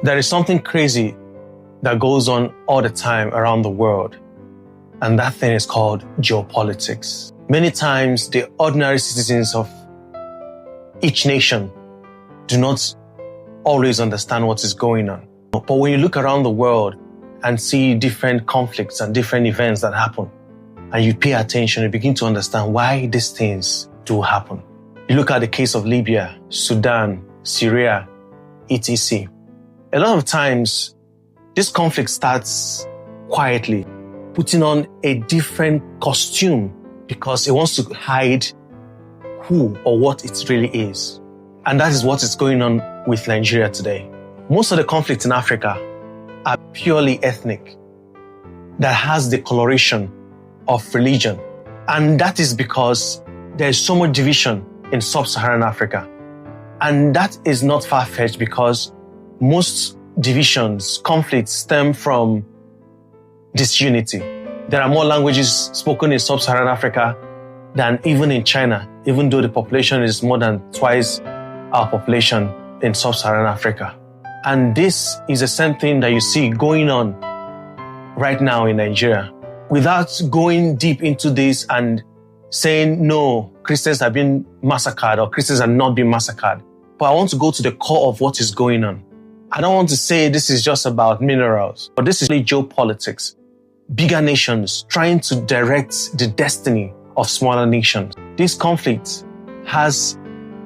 There is something crazy that goes on all the time around the world, and that thing is called geopolitics. Many times, the ordinary citizens of each nation do not always understand what is going on. But when you look around the world and see different conflicts and different events that happen, and you pay attention, you begin to understand why these things do happen. You look at the case of Libya, Sudan, Syria, etc. A lot of times, this conflict starts quietly, putting on a different costume because it wants to hide who or what it really is. And that is what is going on with Nigeria today. Most of the conflicts in Africa are purely ethnic, that has the coloration of religion. And that is because there is so much division in sub-Saharan Africa. And that is not far-fetched because most divisions, conflicts stem from disunity. There are more languages spoken in sub-Saharan Africa than even in China, even though the population is more than twice our population in sub-Saharan Africa. And this is the same thing that you see going on right now in Nigeria. Without going deep into this and saying, no, Christians have been massacred or Christians are not being massacred. But I want to go to the core of what is going on. I don't want to say this is just about minerals, but this is really geopolitics. Bigger nations trying to direct the destiny of smaller nations. This conflict has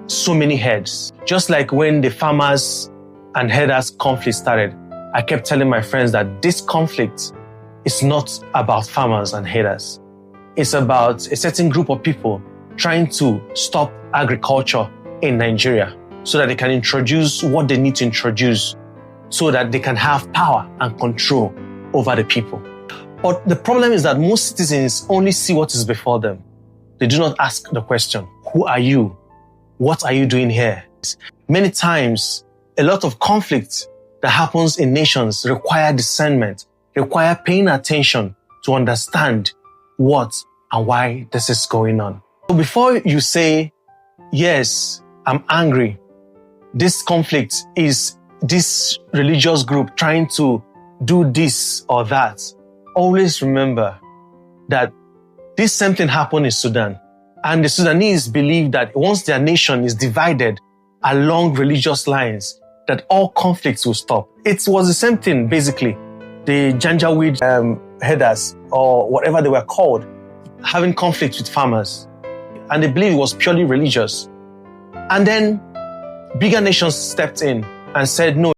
so many heads. Just like when the farmers and herders conflict started, I kept telling my friends that this conflict is not about farmers and herders. It's about a certain group of people trying to stop agriculture in Nigeria so that they can introduce what they need to introduce so that they can have power and control over the people. But the problem is that most citizens only see what is before them. They do not ask the question, who are you? What are you doing here? Many times, a lot of conflict that happens in nations require discernment, require paying attention to understand what and why this is going on. So before you say, yes, I'm angry, this conflict is this religious group trying to do this or that, always remember that this same thing happened in Sudan. And the Sudanese believe that once their nation is divided along religious lines, that all conflicts will stop. It was the same thing, basically. The Janjaweed herders, or whatever they were called, having conflicts with farmers. And they believe it was purely religious. And then bigger nations stepped in and said, no,